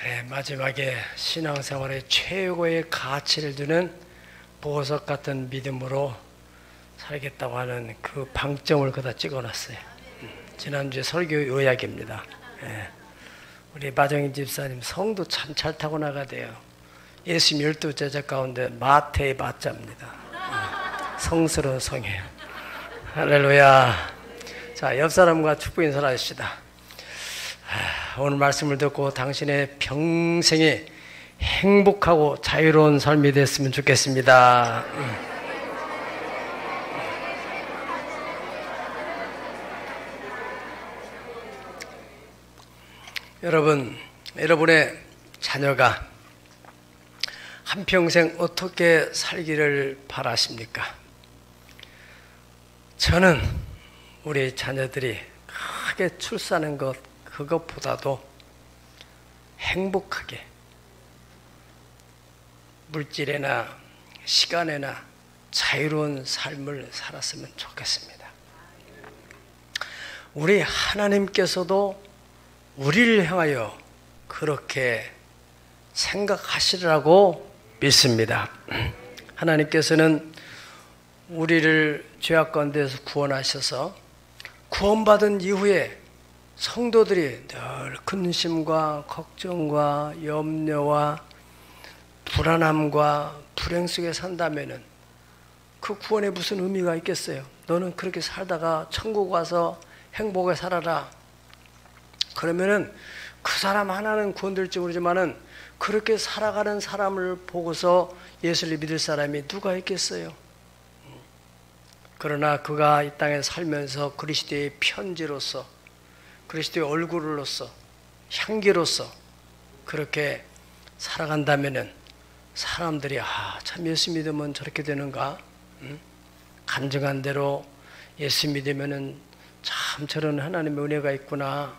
그래, 마지막에 신앙생활의 최고의 가치를 두는 보석 같은 믿음으로 살겠다고 하는 그 방점을 거기다 찍어놨어요. 지난주에 설교 요약입니다. 예. 우리 마정인 집사님 성도 참 잘 타고 나가대요. 예수님 12제자 가운데 마태의 마자입니다. 성스러운 성이에요. 할렐루야. 자, 옆 사람과 축복 인사를 하십시다. 오늘 말씀을 듣고 당신의 평생에 행복하고 자유로운 삶이 됐으면 좋겠습니다. 여러분의 자녀가 한평생 어떻게 살기를 바라십니까? 저는 우리 자녀들이 크게 출산한 그것보다도 행복하게 물질에나 시간에나 자유로운 삶을 살았으면 좋겠습니다. 우리 하나님께서도 우리를 향하여 그렇게 생각하시리라고 믿습니다. 하나님께서는 우리를 죄악 가운데서 구원하셔서 구원받은 이후에 성도들이 늘 근심과 걱정과 염려와 불안함과 불행 속에 산다면은 그 구원에 무슨 의미가 있겠어요? 너는 그렇게 살다가 천국 와서 행복하게 살아라. 그러면은 그 사람 하나는 구원될지 모르지만은 그렇게 살아가는 사람을 보고서 예수를 믿을 사람이 누가 있겠어요? 그러나 그가 이 땅에 살면서 그리스도의 편지로서 그리스도의 얼굴로서 향기로서 그렇게 살아간다면은 사람들이 참 예수 믿으면 저렇게 되는가? 간증한 대로 예수 믿으면은 참 저런 하나님의 은혜가 있구나,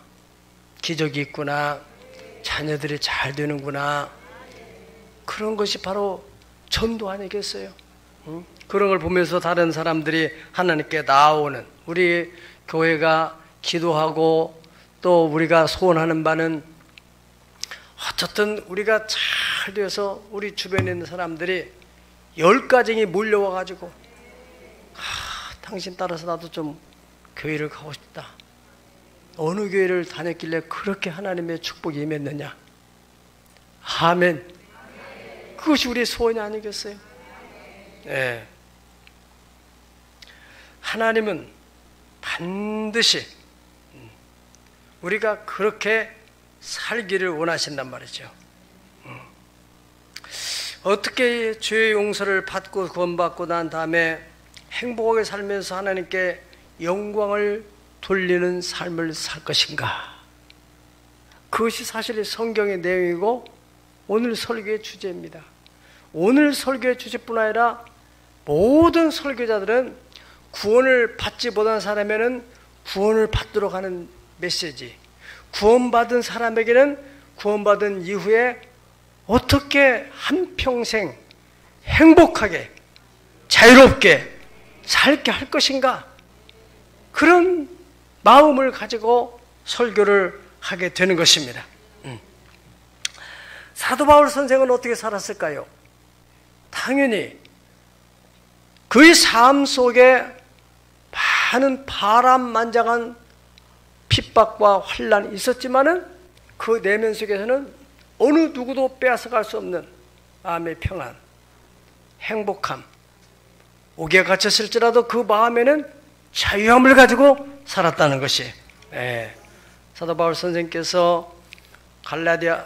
기적이 있구나, 자녀들이 잘 되는구나. 그런 것이 바로 전도 아니겠어요? 그런 걸 보면서 다른 사람들이 하나님께 나아오는, 우리 교회가 기도하고 또 우리가 소원하는 바는 어쨌든 우리가 잘 되어서 우리 주변에 있는 사람들이 10가정이 몰려와가지고 당신 따라서 나도 좀 교회를 가고 싶다. 어느 교회를 다녔길래 그렇게 하나님의 축복이 임했느냐. 아멘. 그것이 우리의 소원이 아니겠어요? 네. 하나님은 반드시 우리가 그렇게 살기를 원하신단 말이죠. 어떻게 죄의 용서를 받고 구원받고 난 다음에 행복하게 살면서 하나님께 영광을 돌리는 삶을 살 것인가? 그것이 사실 성경의 내용이고 오늘 설교의 주제입니다. 오늘 설교의 주제뿐 아니라 모든 설교자들은 구원을 받지 못한 사람에게는 구원을 받도록 하는 메시지, 구원받은 사람에게는 구원받은 이후에 어떻게 한평생 행복하게 자유롭게 살게 할 것인가, 그런 마음을 가지고 설교를 하게 되는 것입니다. 사도 바울 선생은 어떻게 살았을까요? 당연히 그의 삶 속에 많은 파란만장한 핍박과 환란이 있었지만은 그 내면 속에서는 어느 누구도 빼앗아갈 수 없는 마음의 평안, 행복함, 옥에 갇혔을지라도 그 마음에는 자유함을 가지고 살았다는 것이, 사도 바울 선생께서 갈라디아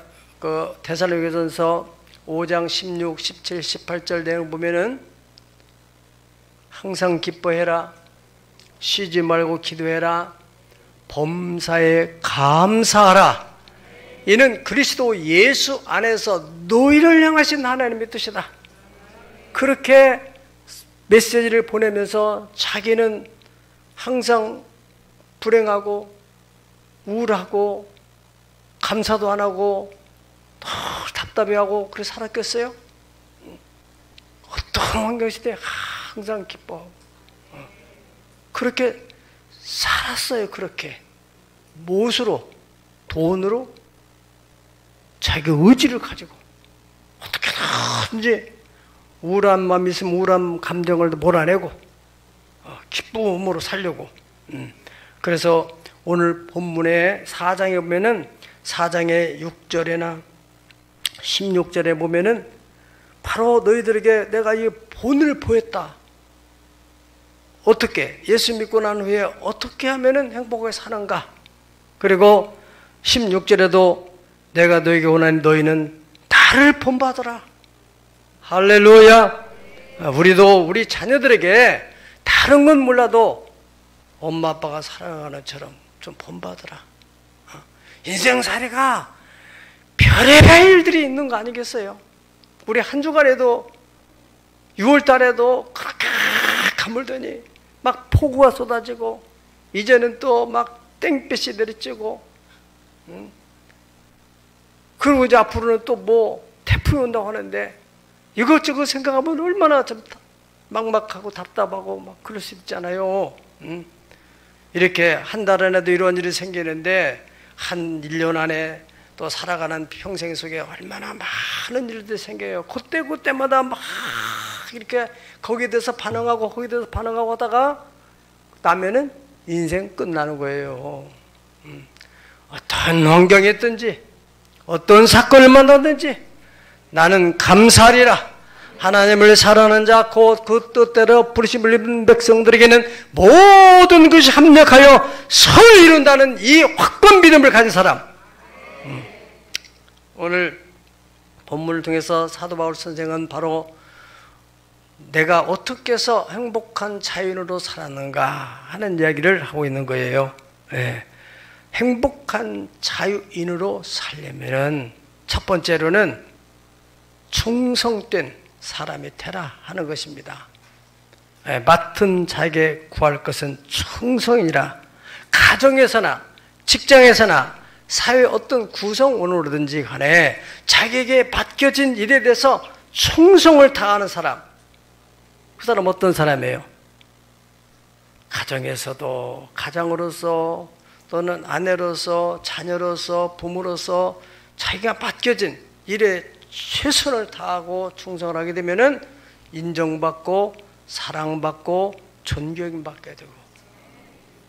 데살로니가전서 5장 16, 17, 18절 내용 보면은 항상 기뻐해라, 쉬지 말고 기도해라, 범사에 감사하라. 이는 그리스도 예수 안에서 너희를 향하신 하나님의 뜻이다. 그렇게 메시지를 보내면서 자기는 항상 불행하고 우울하고 감사도 안 하고 더 답답해하고 그렇게 살았겠어요? 어떤 환경시대에 항상 기뻐하고 그렇게 살았어요. 그렇게 무엇으로? 돈으로? 자기 의지를 가지고 어떻게든지 우울한 마음이 있으면 우울한 감정을 몰아내고 기쁨으로 살려고. 그래서 오늘 본문의 4장에 보면은 4장의 6절에나 16절에 보면은 바로 너희들에게 내가 이 본을 보였다. 어떻게 예수 믿고 난 후에 어떻게 하면은 행복하게 사는가. 그리고 16절에도 내가 너에게 원하니 너희는 나를 본받으라. 할렐루야. 우리도 우리 자녀들에게 다른 건 몰라도 엄마 아빠가 사랑하는 것처럼 좀 본받으라. 인생살이가 별의별 일들이 있는 거 아니겠어요? 우리 한 주간에도 6월 달에도 그렇게 가물더니 막 폭우가 쏟아지고 이제는 또 막 땡볕이 내리쬐고 그리고 이제 앞으로는 또 뭐 태풍이 온다고 하는데 이것저것 생각하면 얼마나 좀 막막하고 답답하고 막 그럴 수 있잖아요. 이렇게 한 달 안에도 이런 일이 생기는데 한 1년 안에 또 살아가는 평생 속에 얼마나 많은 일들이 생겨요. 그때마다 막 이렇게 거기에 대해서 반응하고 거기에 대해서 반응하고 하다가 나면은 인생 끝나는 거예요. 어떤 환경이 있든지 어떤 사건을 만나든지 나는 감사하리라. 하나님을 사랑하는 자 곧 그 뜻대로 부르심을 입은 백성들에게는 모든 것이 합력하여 선을 이룬다는 이 확고한 믿음을 가진 사람. 오늘 본문을 통해서 사도 바울 선생은 바로 내가 어떻게 해서 행복한 자유인으로 살았는가 하는 이야기를 하고 있는 거예요. 네. 행복한 자유인으로 살려면은 첫 번째로는 충성된 사람이 되라 하는 것입니다. 네. 맡은 자에게 구할 것은 충성이라. 가정에서나 직장에서나 사회 어떤 구성원으로든지 간에 자기에게 맡겨진 일에 대해서 충성을 다하는 사람, 그 사람 어떤 사람이에요? 가정에서도 가장으로서 또는 아내로서 자녀로서 부모로서 자기가 맡겨진 일에 최선을 다하고 충성을 하게 되면은 인정받고 사랑받고 존경받게 되고,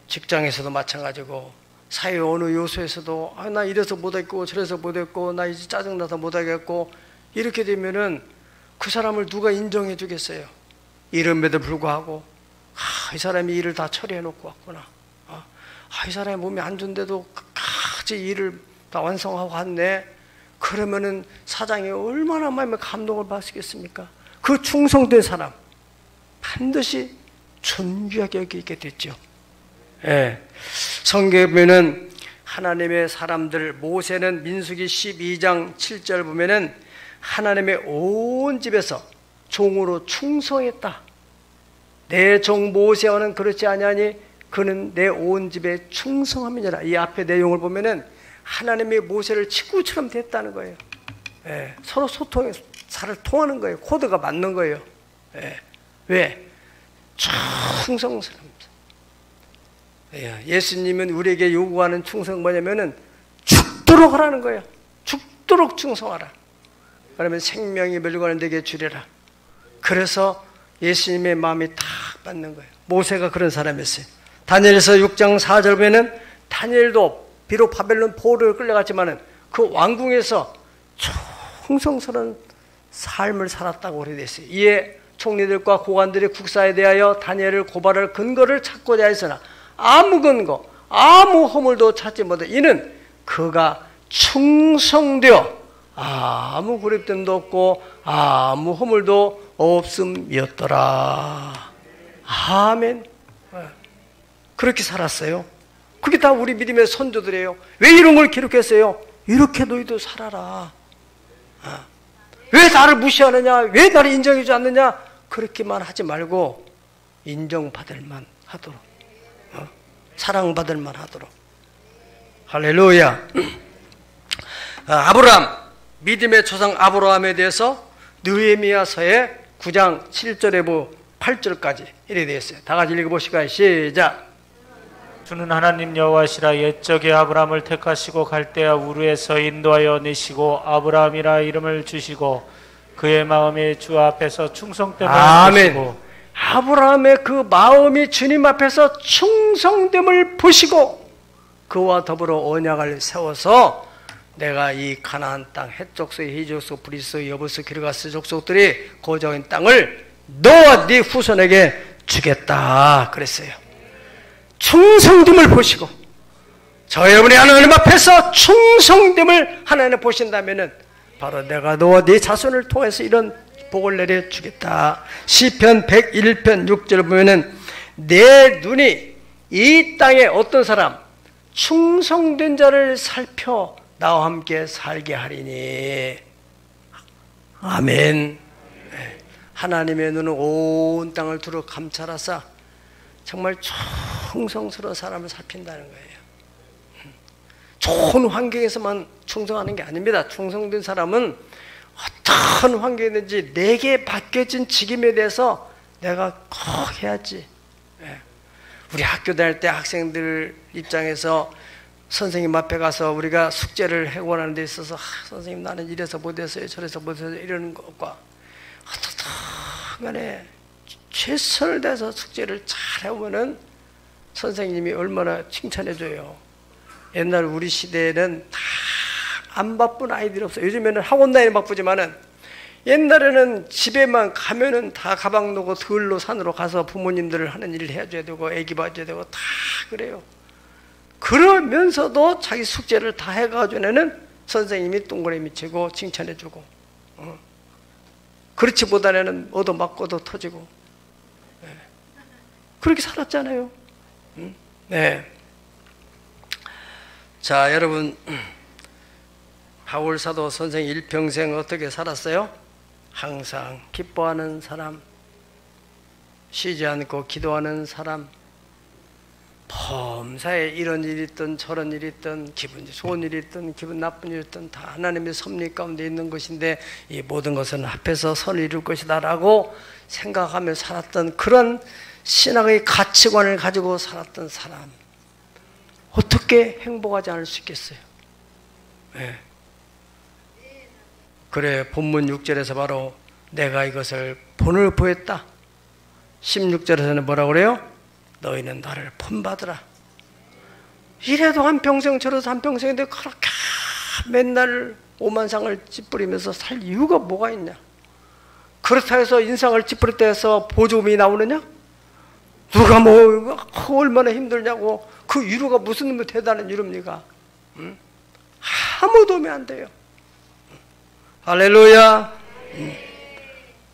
직장에서도 마찬가지고 사회 어느 요소에서도 나 이래서 못했고 저래서 못했고 나 이제 짜증나서 못하겠고 이렇게 되면은 그 사람을 누가 인정해 주겠어요? 이름에도 불구하고 이 사람이 일을 다 처리해 놓고 왔구나. 이 사람이 몸이 안 좋은데도 끝까지 일을 다 완성하고 왔네. 그러면은 사장이 얼마나 마음에 감동을 받으시겠습니까? 그 충성된 사람 반드시 존귀하게 여기게 됐죠. 예. 성경에 보면은 하나님의 사람들, 모세는 민수기 12장 7절 보면은 하나님의 온 집에서 종으로 충성했다. 내 종 모세와는 그렇지 아니하니 그는 내 온 집에 충성함이니라. 이 앞에 내용을 보면은 하나님이 모세를 친구처럼 됐다는 거예요. 예. 서로 소통해 잘 통하는 거예요. 코드가 맞는 거예요. 예. 왜? 충성스럽습니다. 예수님은 우리에게 요구하는 충성 뭐냐면은 죽도록 하라는 거예요. 죽도록 충성하라. 그러면 생명이 멸류관을 내게 주리라. 그래서 예수님의 마음이 딱 받는 거예요. 모세가 그런 사람이었어요. 다니엘서 6장 4절 보면은 다니엘도 비록 바벨론 포로를 끌려갔지만은 그 왕궁에서 충성스러운 삶을 살았다고 그래 됐어요. 이에 총리들과 고관들이 국사에 대하여 다니엘을 고발할 근거를 찾고자 했으나 아무 근거, 아무 허물도 찾지 못해. 이는 그가 충성되어 아무 구립됨도 없고 아무 허물도 없음이었더라. 아멘. 그렇게 살았어요. 그게 다 우리 믿음의 선조들이에요. 왜 이런 걸 기록했어요? 이렇게 너희도 살아라. 왜 나를 무시하느냐? 왜 나를 인정해주지 않느냐? 그렇게만 하지 말고 인정받을 만 하도록, 사랑받을 만 하도록. 할렐루야. 아브라함, 믿음의 조상 아브라함에 대해서 느헤미야서의 9장 7절에 8절까지 이렇게 되어 있어요. 다 같이 읽어보실까요? 시작. 주는 하나님 여호와시라. 옛적에 아브라함을 택하시고 갈대아 우르에서 인도하여 내시고 아브라함이라 이름을 주시고 그의 마음이 주 앞에서 충성됨을 보시고. 아브라함의 그 마음이 주님 앞에서 충성됨을 보시고 그와 더불어 언약을 세워서 내가 이 가나안 땅 헷족속, 히족속, 브리스, 여부스, 기르가스 족속들이 거주한 땅을 너와 네 후손에게 주겠다 그랬어요. 충성됨을 보시고 저 여러분이 하나님 앞에서 충성됨을 하나님 보신다면은 바로 내가 너와 네 자손을 통해서 이런 복을 내려주겠다. 시편 101편 6절 보면은 내 눈이 이 땅에 어떤 사람 충성된 자를 살펴 나와 함께 살게 하리니. 아멘. 하나님의 눈은 온 땅을 두루 감찰하사 정말 충성스러운 사람을 살핀다는 거예요. 좋은 환경에서만 충성하는 게 아닙니다. 충성된 사람은 어떤 환경이든지 내게 맡겨진 직임에 대해서 내가 꼭 해야지. 우리 학교 다닐 때 학생들 입장에서 선생님 앞에 가서 우리가 숙제를 해고하는 데 있어서 선생님 나는 이래서 못했어요 저래서 못했어요 이러는 것과 어떻든 간에 최선을 다해서 숙제를 잘 해오면은 선생님이 얼마나 칭찬해줘요. 옛날 우리 시대에는 다 안 바쁜 아이들이 없어요. 요즘에는 학원 다니는 바쁘지만은 옛날에는 집에만 가면은 다 가방 놓고 들로 산으로 가서 부모님들 하는 일을 해줘야 되고 애기 봐줘야 되고 다 그래요. 그러면서도 자기 숙제를 다 해가지고는 선생님이 동그라미 치고 칭찬해주고 그렇지 못하면 얻어맞고도 터지고 그렇게 살았잖아요. 네. 자, 여러분 바울 사도 선생 일평생 어떻게 살았어요? 항상 기뻐하는 사람, 쉬지 않고 기도하는 사람, 범사에 이런 일이 있든 저런 일이 있든 기분 좋은 일이 있든 기분 나쁜 일이 있든 다 하나님의 섭리 가운데 있는 것인데 이 모든 것은 합해서 선을 이룰 것이다 라고 생각하며 살았던 그런 신앙의 가치관을 가지고 살았던 사람 어떻게 행복하지 않을 수 있겠어요? 네. 그래 본문 6절에서 바로 내가 이것을 본을 보였다. 16절에서는 뭐라고 그래요? 너희는 나를 본받으라. 이래도 한평생 저래도 한평생인데 그렇게 맨날 오만상을 찌푸리면서 살 이유가 뭐가 있냐? 그렇다 해서 인상을 찌푸렸다 해서 보조금이 나오느냐? 누가 뭐 얼마나 힘들냐고 그 위로가 무슨 대단한 위로입니까? 아무 도움이 안 돼요. 할렐루야.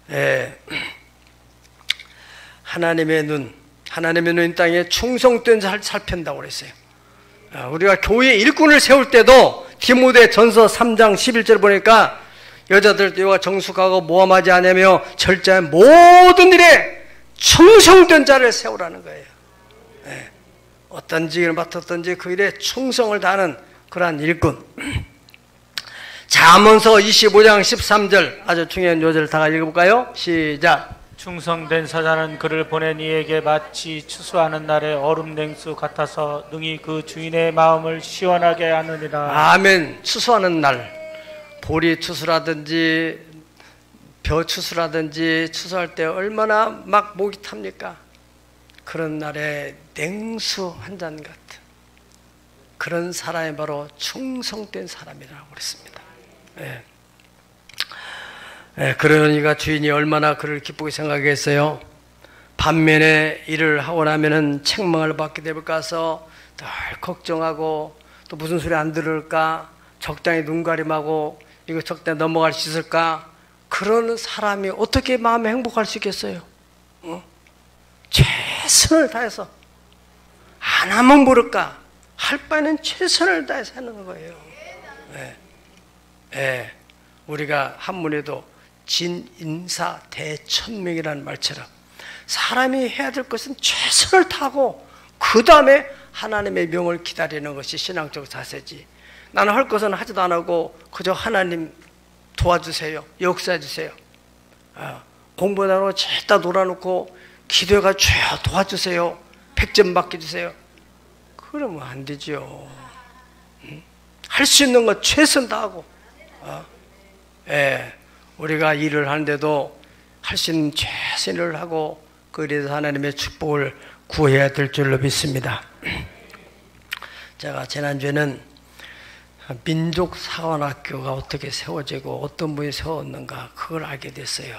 네. 하나님의 눈 땅에 충성된 자를 살핀다고 그랬어요. 우리가 교회 일꾼을 세울 때도 디모데 전서 3장 11절 보니까 여자들 너희가 정숙하고 모함하지 않으며 절제한 모든 일에 충성된 자를 세우라는 거예요. 네. 어떤 직을 맡았든지 그 일에 충성을 다하는 그러한 일꾼. 잠언서 25장 13절 아주 중요한 요절을 다 읽어볼까요? 시작. 충성된 사자는 그를 보낸 이에게 마치 추수하는 날의 얼음 냉수 같아서 능히 그 주인의 마음을 시원하게 하느니라. 아멘. 추수하는 날 보리 추수라든지 벼 추수라든지 추수할 때 얼마나 막 목이 탑니까? 그런 날에 냉수 한 잔 같은 그런 사람이 바로 충성된 사람이라고 그랬습니다. 네. 네, 그러니까 주인이 얼마나 그를 기쁘게 생각했어요. 반면에 일을 하고 나면은 책망을 받게 될까 해서 늘 걱정하고 또 무슨 소리 안 들을까 적당히 눈가림하고 이거 적당히 넘어갈 수 있을까 그러는 사람이 어떻게 마음에 행복할 수 있겠어요? 최선을 다해서 안 하면 모를까 할 바에는 최선을 다해서 하는 거예요. 네. 네. 우리가 한문에도 진인사 대천명이라는 말처럼 사람이 해야 될 것은 최선을 다하고 그 다음에 하나님의 명을 기다리는 것이 신앙적 자세지. 나는 할 것은 하지도 안 하고 그저 하나님 도와주세요, 역사해 주세요. 공부도 안 하고 죄다 놀아놓고 기도해가 주여 도와주세요, 100점 맡겨주세요. 그러면 안 되죠. 할 수 있는 것 최선 다하고, 우리가 일을 하는데도 할 수 있는 최선을 하고 그래서 하나님의 축복을 구해야 될 줄로 믿습니다. 제가 지난주에는 민족사관학교가 어떻게 세워지고 어떤 분이 세웠는가 그걸 알게 됐어요.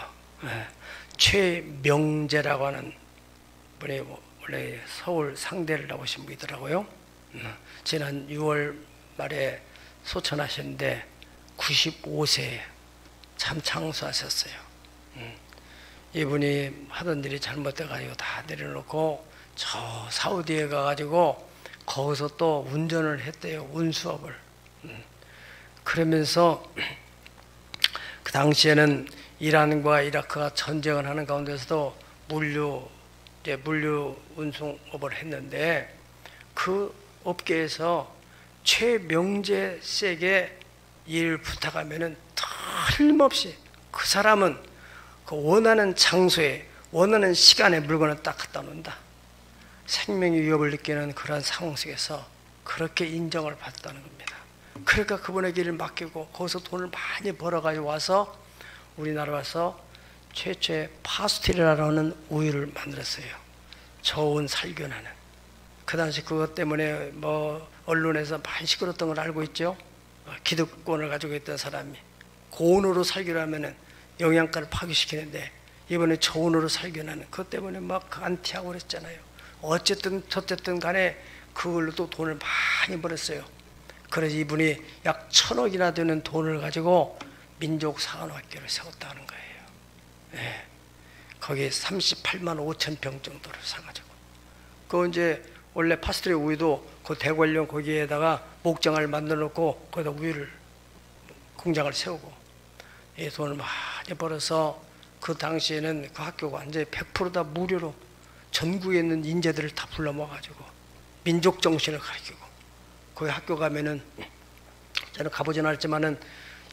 최명재라고 하는 분이 원래 서울 상대를 나오신 분이더라고요. 지난 6월 말에 소천하셨는데 95세에 참 장수하셨어요. 이분이 하던 일이 잘못돼가지고 다 내려놓고 저 사우디에 가가지고 거기서 또 운전을 했대요. 운수업을. 그러면서 그 당시에는 이란과 이라크가 전쟁을 하는 가운데서도 물류 운송업을 했는데 그 업계에서 최명재 씨에게 일을 부탁하면은 틀림없이 그 사람은 그 원하는 장소에 원하는 시간에 물건을 딱 갖다 놓는다. 생명의 위협을 느끼는 그런 상황 속에서 그렇게 인정을 받았다는 겁니다. 그러니까 그분에게 일을 맡기고 거기서 돈을 많이 벌어가지고 와서 우리나라 와서 최초의 파스티라라는 우유를 만들었어요. 저온 살균하는. 그 당시 그것 때문에 뭐 언론에서 많이 시끄러웠던 걸 알고 있죠. 기득권을 가지고 있던 사람이 고온으로 살균하면은 영양가를 파괴시키는데 이번에 저온으로 살균하는 그것 때문에 막 안티하고 그랬잖아요. 어쨌든 저쨌든 간에 그걸로 또 돈을 많이 벌었어요. 그래서 이분이 약 1,000억이나 되는 돈을 가지고 민족사관학교를 세웠다는 거예요. 네. 거기에 38만 5천 평 정도를 사가지고 그 이제 원래 파스트리 우유도 그 대관령 거기에다가 목장을 만들어 놓고 거기다 우유를 공장을 세우고 이 돈을 많이 벌어서 그 당시에는 그 학교가 완전히 100% 다 무료로 전국에 있는 인재들을 다 불러 모아가지고 민족 정신을 가르치고 거기 학교 가면은 저는 가보진 않았지만은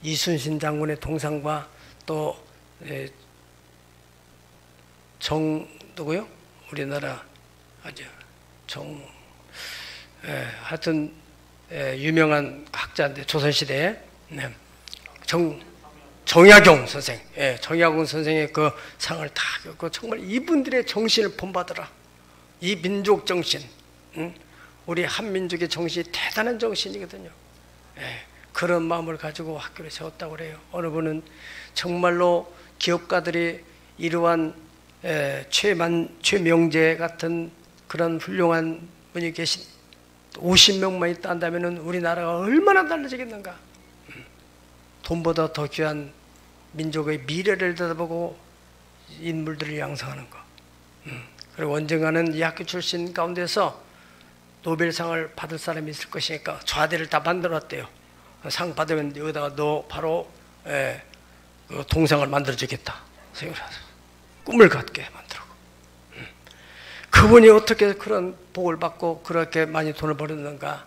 이순신 장군의 동상과 또 누구요? 우리나라 아주 하여튼 유명한 학자인데 조선시대에 정약용 선생, 정약용 선생의 그 상을 다 겪고 정말 이분들의 정신을 본받으라. 이 민족 정신, 우리 한민족의 정신이 대단한 정신이거든요. 그런 마음을 가지고 학교를 세웠다고 그래요. 어느 분은 정말로 기업가들이 이러한 최명재 같은 그런 훌륭한 분이 계신 50명만 있다 한다면 우리나라가 얼마나 달라지겠는가. 돈보다 더 귀한 민족의 미래를 들여다보고 인물들을 양성하는 거. 그리고 언젠가는 이 학교 출신 가운데서 노벨상을 받을 사람이 있을 것이니까 좌대를 다 만들어놨대요. 상 받으면 여기다가 너 바로 그 동상을 만들어주겠다. 꿈을 갖게 만들고. 그분이 어떻게 그런 복을 받고 그렇게 많이 돈을 벌었는가.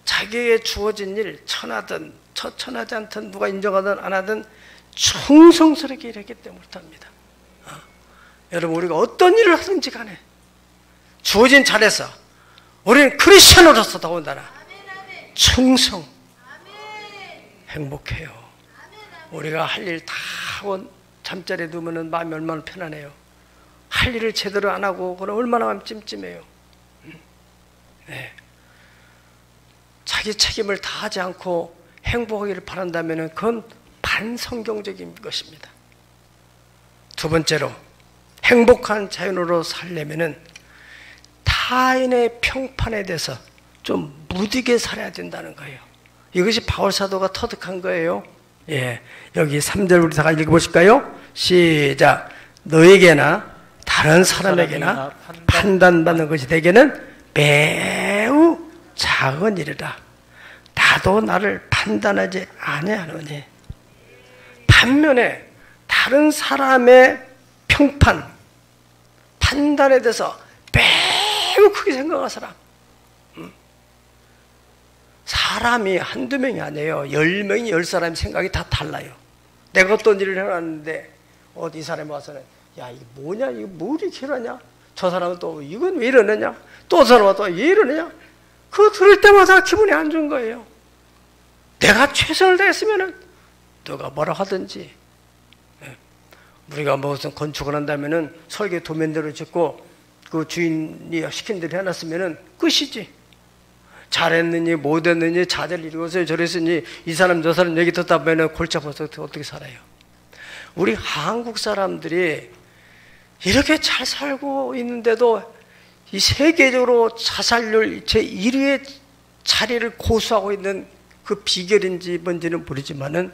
자기에게 주어진 일 천하든 천하지 않든 누가 인정하든 안 하든 충성스럽게 일했기 때문에 못합니다. 여러분 우리가 어떤 일을 하든지 간에 주어진 자리에서 우리는 크리스천으로서 더군다나 충성 행복해요. 우리가 할 일 다 하고 잠자리에 누우면 마음이 얼마나 편안해요. 할 일을 제대로 안 하고 그럼 얼마나 마음이 찜찜해요. 자기 책임을 다하지 않고 행복하기를 바란다면 그건 반성경적인 것입니다. 두 번째로 행복한 자연으로 살려면 타인의 평판에 대해서 좀 무디게 살아야 된다는 거예요. 이것이 바울사도가 터득한 거예요. 여기 3절 우리 다 읽어보실까요? 시작. 너에게나 다른 사람에게나 판단받는 것이 되게는 매우 작은 일이라. 나도 나를 판단하지 아니하노니. 반면에 다른 사람의 평판, 판단에 대해서 매우 크게 생각한 사람. 사람이 한두 명이 아니에요. 10명이 10사람의 생각이 다 달라요. 내가 어떤 일을 해놨는데 이 사람이 와서는 야 이게 뭐냐, 이거 뭐 이렇게 이러냐, 저 사람은 또 이건 왜 이러느냐, 또 저 사람은 또 왜 이러느냐. 그거 들을 때마다 기분이 안 좋은 거예요. 내가 최선을 다했으면은 누가 뭐라 하든지, 우리가 무슨 건축을 한다면은 설계 도면대로 짓고 그 주인이 시킨 대로 해놨으면은 끝이지. 잘했느니 못했느니 자들 이러고서 저랬으니 이 사람 저 사람 얘기 듣다 보면 골치 아파서 어떻게 살아요. 우리 한국 사람들이 이렇게 잘 살고 있는데도 이 세계적으로 자살률 제1위의 자리를 고수하고 있는 그 비결인지 뭔지는 모르지만은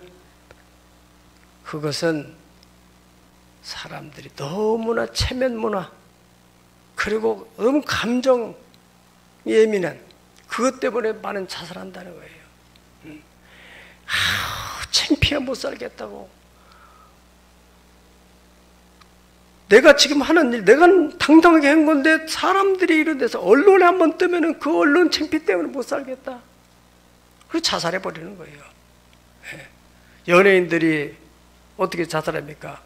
그것은 사람들이 너무나 체면 문화 그리고 너무 감정 예민한 그것 때문에 많은 자살한다는 거예요. 창피해 못 살겠다고. 내가 지금 하는 일, 내가 당당하게 한 건데 사람들이 이런 데서 언론에 한번 뜨면은 그 언론 창피 때문에 못 살겠다. 그래서 자살해 버리는 거예요. 연예인들이 어떻게 자살합니까?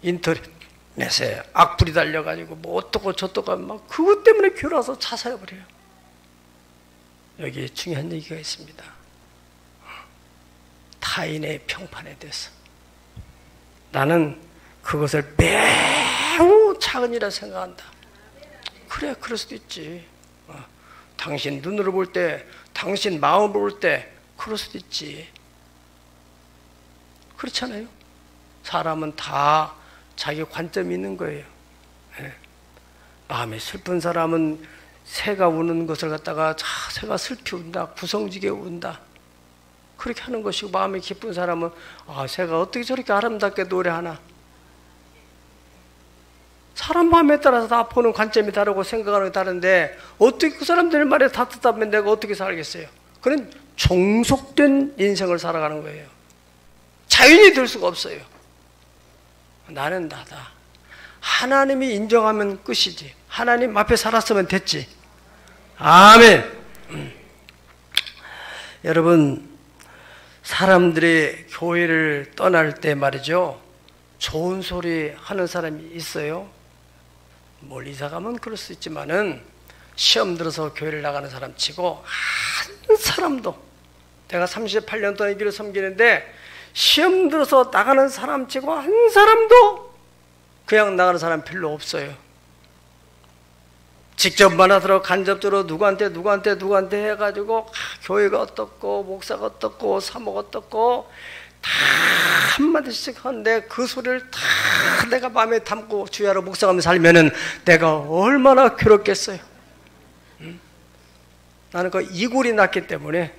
인터넷에 악플이 달려가지고 뭐 어떻고 저떻고 막 그것 때문에 괴로워서 자살해 버려요. 여기에 중요한 얘기가 있습니다. 타인의 평판에 대해서 나는 그것을 매우 작은 일이라 생각한다. 그래, 그럴 수도 있지. 당신 눈으로 볼 때, 당신 마음으로 볼 때 그럴 수도 있지. 그렇잖아요. 사람은 다 자기 관점이 있는 거예요. 마음이 슬픈 사람은 새가 우는 것을 갖다가 새가 슬피 운다, 구성지게 운다. 그렇게 하는 것이고, 마음이 기쁜 사람은 새가 어떻게 저렇게 아름답게 노래하나. 사람 마음에 따라서 다 보는 관점이 다르고 생각하는 게 다른데 어떻게 그 사람들 말에 다 듣다 보면 내가 어떻게 살겠어요? 그런 종속된 인생을 살아가는 거예요. 자연이 될 수가 없어요. 나는 나다. 하나님이 인정하면 끝이지. 하나님 앞에 살았으면 됐지. 아멘. 여러분, 사람들이 교회를 떠날 때 말이죠, 좋은 소리 하는 사람이 있어요. 멀리 이사 가면 그럴 수 있지만은 시험 들어서 교회를 나가는 사람 치고 한 사람도, 내가 38년 동안 이 길을 섬기는데 시험 들어서 나가는 사람 치고 한 사람도 그냥 나가는 사람 별로 없어요. 직접 만나서 간접적으로 누구한테 해가지고 교회가 어떻고 목사가 어떻고 사모가 어떻고 다 한마디씩 하는데 그 소리를 다 내가 마음에 담고 주야로 묵상하며 살면은 내가 얼마나 괴롭겠어요. 나는 그 이골이 났기 때문에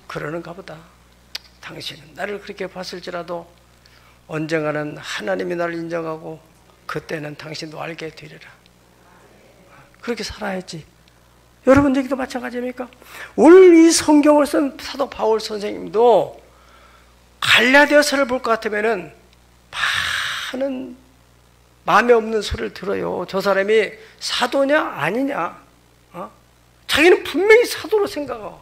그러는가 보다. 당신은 나를 그렇게 봤을지라도 언젠가는 하나님이 나를 인정하고 그때는 당신도 알게 되리라. 그렇게 살아야지. 여러분 얘기도 마찬가지입니까? 오늘 이 성경을 쓴 사도 바울 선생님도 갈라디아서를 볼 것 같으면은 많은 마음에 없는 소리를 들어요. 저 사람이 사도냐 아니냐. 자기는 분명히 사도로 생각하고.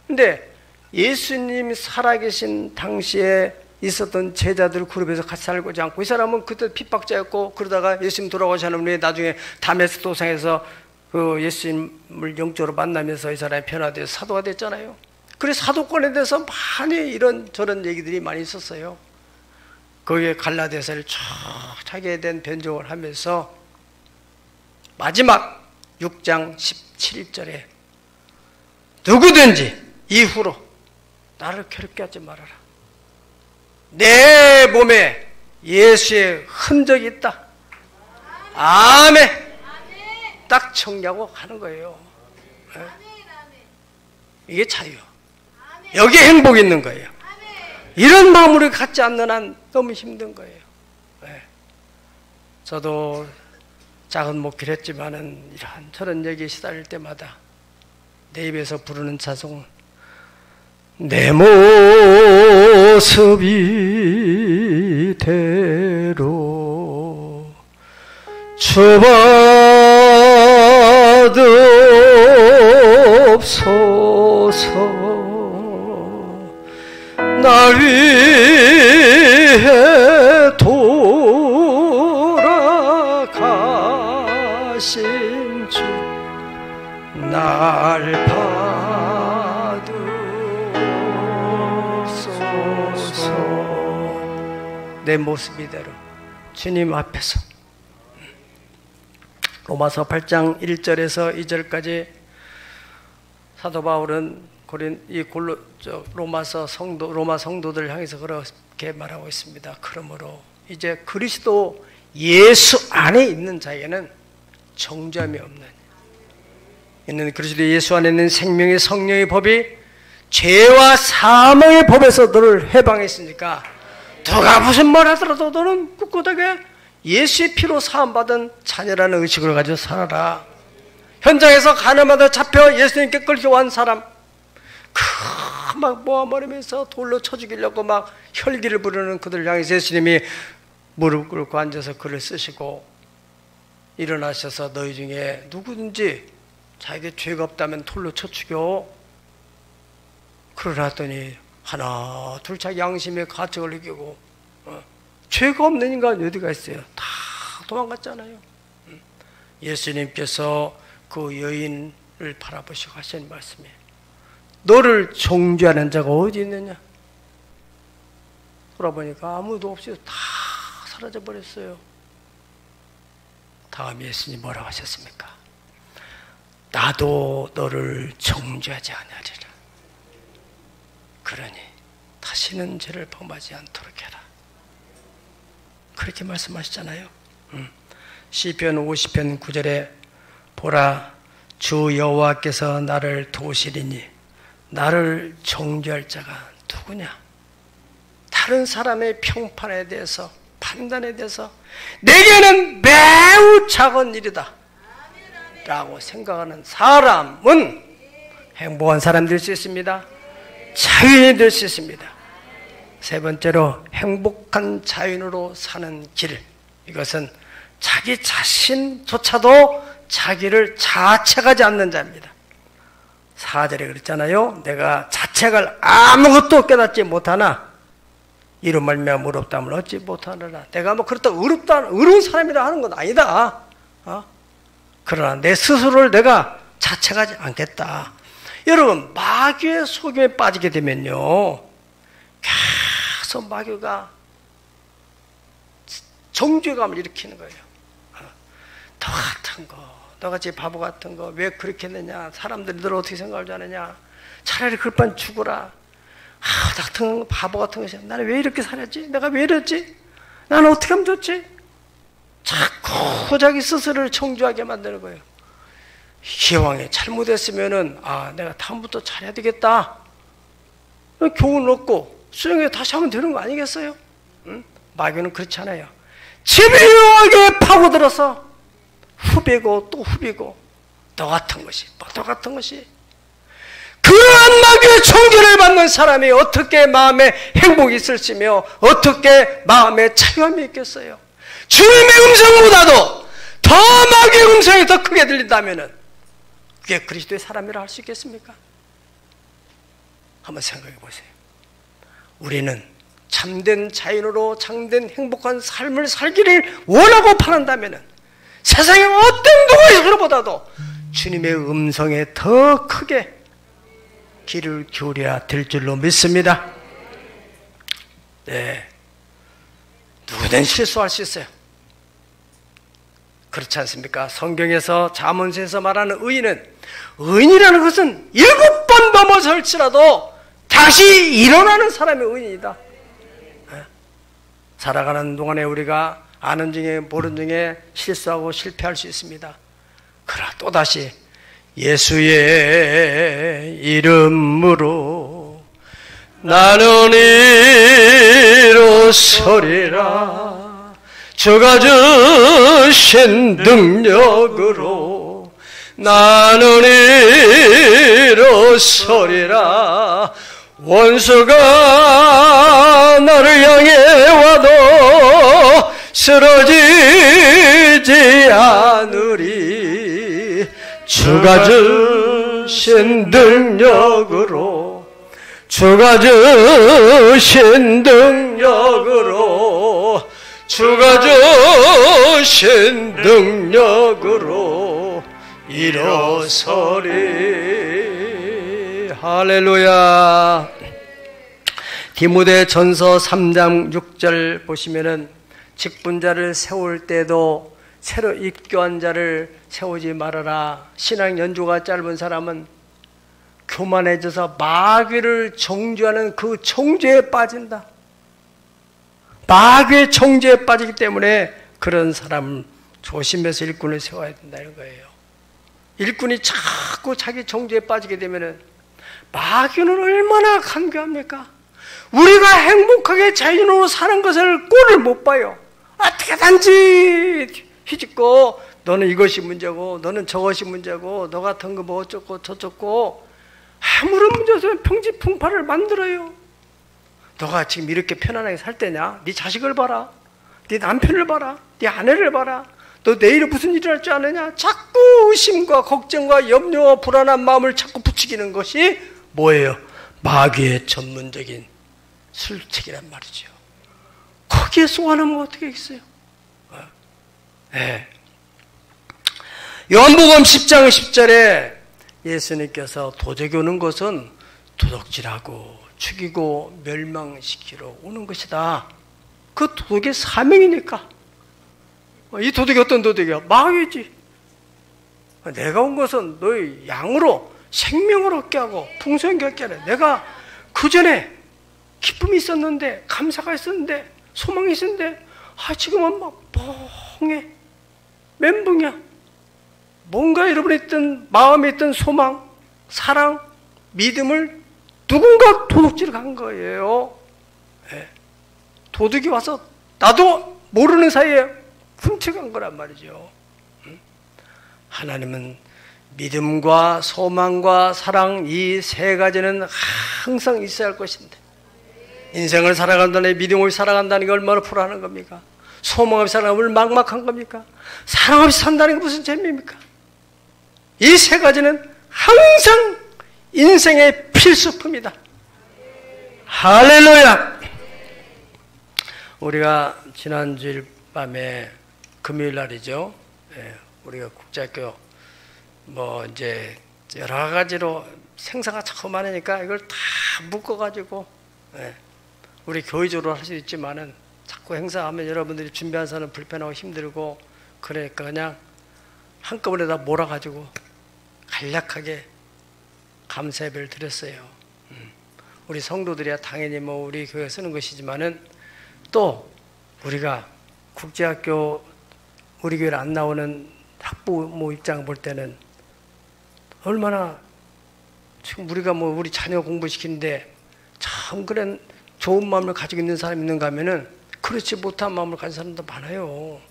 근데 예수님이 살아계신 당시에 있었던 제자들 그룹에서 같이 살고지 않고, 이 사람은 그때 핍박자였고, 그러다가 예수님 돌아가시는 후에 나중에 다메스 도상에서 그 예수님을 영적으로 만나면서 이 사람이 변화돼서 사도가 됐잖아요. 그래서 사도권에 대해서 많이 이런 저런 얘기들이 많이 있었어요. 거기에 갈라디아서를 쭉 자기에 대한 변종을 하면서 마지막 6장 17절에 누구든지 이후로 나를 괴롭게 하지 말아라. 내 몸에 예수의 흔적이 있다. 아멘. 딱 정리하고 가는 거예요. 이게 자유. 여기에 행복이 있는 거예요. 이런 마음으로 갖지 않는 한 너무 힘든 거예요. 저도 작은 목회를 했지만은 이런 저런 얘기에 시달릴 때마다 내 입에서 부르는 찬송은 내 모습이 대로 주받옵소서. 날 위해 돌아가신 주 내 모습 이대로 주님 앞에서. 로마서 8장 1절에서 2절까지 사도 바울은 로마 성도들을 향해서 그렇게 말하고 있습니다. 그러므로 이제 그리스도 예수 안에 있는 자에게는 정죄함이 없는, 있는 그리스도 예수 안에 있는 생명의 성령의 법이 죄와 사망의 법에서 너를 해방했으니까 누가 무슨 말 하더라도 너는 꿋꿋하게 예수의 피로 사함받은 자녀라는 의식을 가지고 살아라. 현장에서 가늠하다 잡혀 예수님께 끌려온 사람, 막 모아버리면서 돌로 쳐 죽이려고 막 혈기를 부르는 그들을 향해서 예수님이 무릎 꿇고 앉아서 글을 쓰시고 일어나셔서 너희 중에 누구든지 자에게 죄가 없다면 돌로 쳐 죽여. 그러더니 하나 둘 자기 양심에 가책을 느끼고 죄가 없는 인간 어디가 있어요? 다 도망갔잖아요. 예수님께서 그 여인을 바라보시고 하신 말씀이에요. 너를 정죄하는 자가 어디 있느냐? 돌아보니까 아무도 없이 다 사라져 버렸어요. 다음 예수님 뭐라고 하셨습니까? 나도 너를 정죄하지 아니하리라. 그러니 다시는 죄를 범하지 않도록 해라. 그렇게 말씀하시잖아요. 시편 50편 9절에 보라, 주 여호와께서 나를 도우시리니 나를 정죄할 자가 누구냐? 다른 사람의 평판에 대해서, 판단에 대해서 내게는 매우 작은 일이다 라고 생각하는 사람은 행복한 사람 될 수 있습니다. 자유인이 될 수 있습니다. 세 번째로 행복한 자유인으로 사는 길, 이것은 자기 자신조차도 자기를 자책하지 않는 자입니다. 4절에 그랬잖아요. 내가 자책을 아무것도 깨닫지 못하나 이로 말미암아 의롭다함을 얻지 못하느라. 내가 뭐 그렇다고 의로운 사람이라 하는 건 아니다. 그러나 내 스스로를 내가 자책하지 않겠다. 여러분, 마귀의 속임에 빠지게 되면요, 계속 마귀가 정죄감을 일으키는 거예요. 너 같은 거, 너같이 바보 같은 거 왜 그렇게 했느냐, 사람들이 너를 어떻게 생각하지 않느냐, 차라리 그럴 바엔 죽어라. 나 같은 바보 같은 것이, 나는 왜 이렇게 살았지? 내가 왜 이랬지? 나는 어떻게 하면 좋지? 자꾸 자기 스스로를 정죄하게 만드는 거예요. 기왕에 잘못했으면은 내가 다음부터 잘해야 되겠다, 교훈을 얻고 수용해 다시 하면 되는 거 아니겠어요? 마귀는 그렇지 않아요. 집요하게 파고들어서 후비고 또 후비고, 너 같은 것이, 너 같은 것이. 그러한 마귀의 정죄를 받는 사람이 어떻게 마음에 행복이 있을지며 어떻게 마음에 자유함이 있겠어요? 주님의 음성보다도 더 마귀의 음성이 더 크게 들린다면 그게 그리스도의 사람이라 할 수 있겠습니까? 한번 생각해 보세요. 우리는 참된 자연으로 참된 행복한 삶을 살기를 원하고 바란다면 세상의 어떤 누구보다도 주님의 음성에 더 크게 귀를 기울여야 될 줄로 믿습니다. 네, 누구든 실수할 수 있어요. 그렇지 않습니까? 성경에서 잠언서에서 말하는 의인이라는 것은 7번 넘어설지라도 다시 일어나는 사람이 의인이다. 살아가는 동안에 우리가 아는 중에 모르는 중에 실수하고 실패할 수 있습니다. 그러나 또다시 예수의 이름으로 나는 일어서리라. 주가 주신 능력으로 나는 일어서리라. 원수가 나를 향해 와도 쓰러지지 않으리. 주가 주신 능력으로, 주가 주신 능력으로, 주가 주신 능력으로 일어서리. 할렐루야. 디모데전서 3장 6절 보시면은 직분자를 세울 때도 새로 입교한 자를 세우지 말아라. 신앙 연조가 짧은 사람은 교만해져서 마귀를 정죄하는 그 정죄에 빠진다. 마귀의 정죄에 빠지기 때문에 그런 사람을 조심해서 일꾼을 세워야 된다는 거예요. 일꾼이 자꾸 자기 정죄에 빠지게 되면 마귀는 얼마나 간교합니까? 우리가 행복하게 자유로 사는 것을 꼴을 못 봐요. 어떻게든지 휘짓고 너는 이것이 문제고 너는 저것이 문제고 너 같은 거 뭐 어쩌고 저쩌고 아무런 문제 없으면 평지풍파를 만들어요. 너가 지금 이렇게 편안하게 살 때냐? 네 자식을 봐라. 네 남편을 봐라. 네 아내를 봐라. 너 내일에 무슨 일이 날 줄 아느냐? 자꾸 의심과 걱정과 염려와 불안한 마음을 자꾸 부추기는 것이 뭐예요? 마귀의 전문적인 술책이란 말이죠. 거기에 속아나면 어떻게 있어요? 네. 요한복음 10장 10절에 예수님께서 도적이 오는 것은 도둑질하고 죽이고 멸망시키러 오는 것이다. 그 도둑의 사명이니까. 이 도둑이 어떤 도둑이야? 마귀지. 내가 온 것은 너희 양으로 생명을 얻게 하고 풍성하게 얻게 하라. 내가 그 전에 기쁨이 있었는데 감사가 있었는데 소망이 있었는데 지금은 막 멍해. 멘붕이야. 뭔가 여러분이 있던 마음에 있던 소망, 사랑, 믿음을 누군가 도둑질을 한 거예요. 네. 도둑이 와서 나도 모르는 사이에 훔쳐간 거란 말이죠. 하나님은 믿음과 소망과 사랑 이 세 가지는 항상 있어야 할 것인데 인생을 살아간다는 믿음 없이 살아간다는 게 얼마나 불안한 겁니까? 소망 없이 살아가면 얼마나 막막한 겁니까? 사랑 없이 산다는 게 무슨 재미입니까? 이 세 가지는 항상 인생의 필수품이다. 할렐루야! 우리가 지난주일 밤에 금요일 날이죠. 우리가 국제학교 이제 여러 가지로 생사가 자꾸 많으니까 이걸 다 묶어가지고 우리 교회적으로 할 수 있지만은 자꾸 행사하면 여러분들이 준비하서는 불편하고 힘들고 그러니까 그냥 한꺼번에 다 몰아가지고 간략하게 감사 예배를 드렸어요. 우리 성도들이야 당연히 우리 교회에 쓰는 것이지만은 또 우리가 국제학교 우리 교회를 안 나오는 학부모 입장을 볼 때는 얼마나 지금 우리가 우리 자녀 공부시키는데 참 그런 좋은 마음을 가지고 있는 사람이 있는가 하면은 그렇지 못한 마음을 가진 사람도 많아요.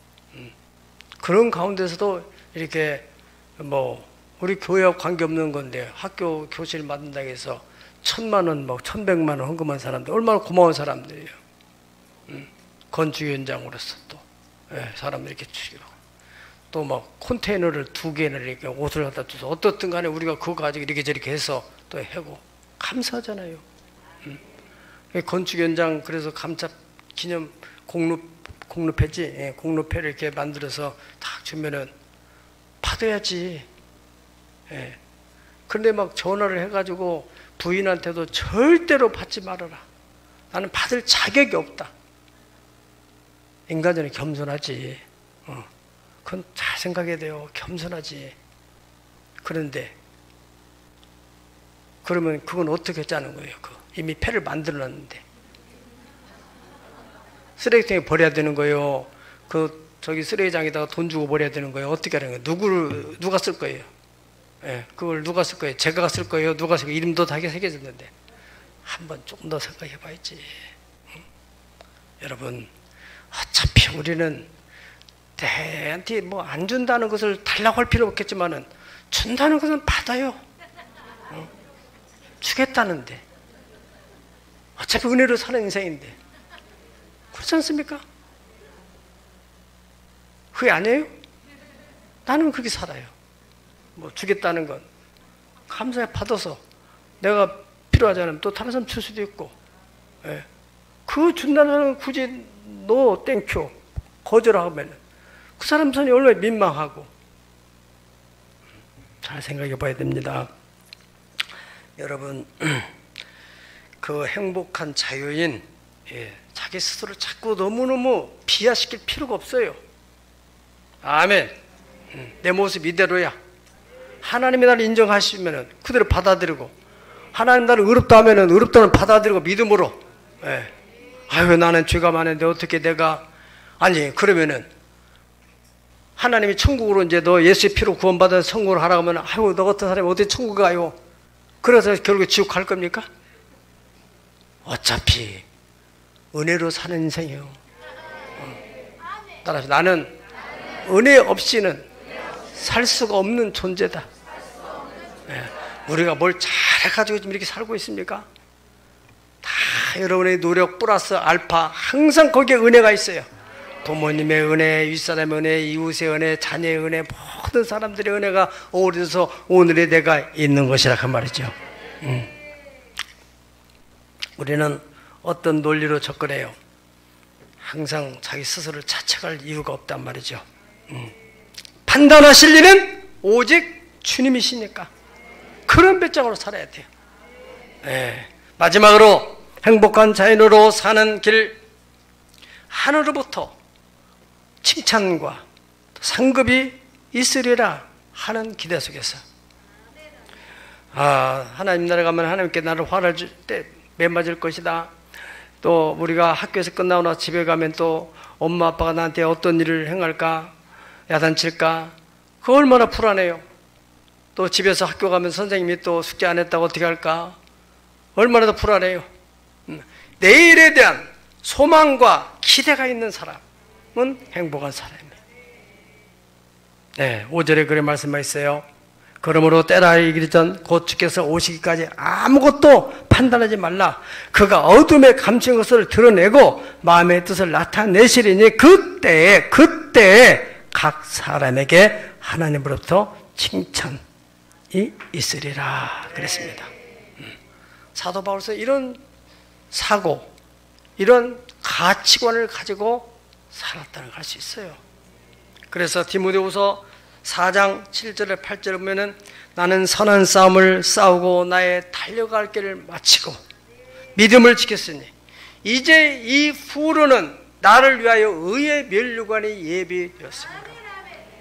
그런 가운데서도 이렇게 우리 교회와 관계없는 건데 학교 교실 만든다고 해서 1,000만 원, 1,100만 원 헌금한 사람들 얼마나 고마운 사람들이에요. 건축위원장으로서 또 사람들 이렇게 주기로 또 컨테이너를 2개나 이렇게 옷을 갖다 줘서 어떻든 간에 우리가 그거 가지고 이렇게 저렇게 해서 또 해고 감사하잖아요. 건축위원장 그래서 감사 기념 공로패지 공로패를 이렇게 만들어서 딱 주면은 받아야지. 그런데 전화를 해가지고 부인한테도 절대로 받지 말아라. 나는 받을 자격이 없다. 인간적으로 겸손하지. 그건 잘 생각해야 돼요. 겸손하지. 그런데 그러면 그건 어떻게 짜는 거예요? 이미 패를 만들어놨는데 쓰레기통에 버려야 되는 거예요. 저기 쓰레기장에다가 돈 주고 버려야 되는 거예요. 어떻게 하는 거예요? 누가 쓸 거예요? 그걸 누가 쓸 거예요? 제가 쓸 거예요? 누가 쓸 거예요? 이름도 다 새겨졌는데 한번 조금 더 생각해 봐야지. 여러분 어차피 우리는 대한테 안 준다는 것을 달라고 할 필요 없겠지만은 준다는 것은 받아요. 주겠다는데 어차피 은혜로 사는 인생인데 그렇지 않습니까? 그게 아니에요? 나는 그렇게 살아요. 주겠다는 건 감사해 받아서 내가 필요하지 않으면 또 다른 사람 줄 수도 있고 그 준다는 사람은 굳이 너 땡큐 거절하면 그 사람 손이 얼마나 민망하고 잘 생각해 봐야 됩니다. 여러분 그 행복한 자유인, 자기 스스로 자꾸 너무너무 비하시킬 필요가 없어요. 아멘. 내 모습 이대로야. 하나님이 나를 인정하시면 그대로 받아들이고, 하나님 나를 의롭다 하면 의롭다는 받아들이고 믿음으로. 아유, 나는 죄가 많은데 어떻게 내가, 아니 그러면은 하나님이 천국으로 이제 너 예수의 피로 구원받아 천국으로 가라고 하면, 아유 너 같은 사람이 어디 천국 가요? 그래서 결국에 지옥 갈 겁니까? 어차피 은혜로 사는 인생이에요. 따라서 나는 은혜 없이는 살 수가 없는 존재다. 우리가 뭘 잘해가지고 지금 이렇게 살고 있습니까? 다 여러분의 노력 플러스 알파, 항상 거기에 은혜가 있어요. 부모님의 은혜, 윗사람의 은혜, 이웃의 은혜, 자녀의 은혜, 모든 사람들의 은혜가 어우러져서 오늘의 내가 있는 것이라 그 말이죠. 우리는 어떤 논리로 접근해요? 항상 자기 스스로를 자책할 이유가 없단 말이죠. 판단하실 일은 오직 주님이시니까 그런 배짱으로 살아야 돼요. 마지막으로 행복한 자연으로 사는 길, 하늘로부터 칭찬과 상급이 있으리라 하는 기대 속에서, 하나님 나라 가면 하나님께 나를 화를 줄 때 매맞을 것이다. 또 우리가 학교에서 끝나고 나서 집에 가면 또 엄마 아빠가 나한테 어떤 일을 행할까, 야단칠까, 그거 얼마나 불안해요. 또 집에서 학교 가면 선생님이 또 숙제 안 했다고 어떻게 할까, 얼마나 더 불안해요. 내일에 대한 소망과 기대가 있는 사람은 행복한 사람이에요. 5절에 그런 말씀만 있어요. 그러므로 때라 이르기 전 곧 주께서 오시기까지 아무것도 판단하지 말라. 그가 어둠에 감춘 것을 드러내고 마음의 뜻을 나타내시리니 그때에 각 사람에게 하나님으로부터 칭찬이 있으리라 그랬습니다. 사도 바울서 이런 사고, 이런 가치관을 가지고 살았다는 걸 알 수 있어요. 그래서 디모데후서 4장 7절에 8절에 보면은 나는 선한 싸움을 싸우고 나의 달려갈 길을 마치고 믿음을 지켰으니 이제 이 후로는 나를 위하여 의의 면류관이 예비되었습니다.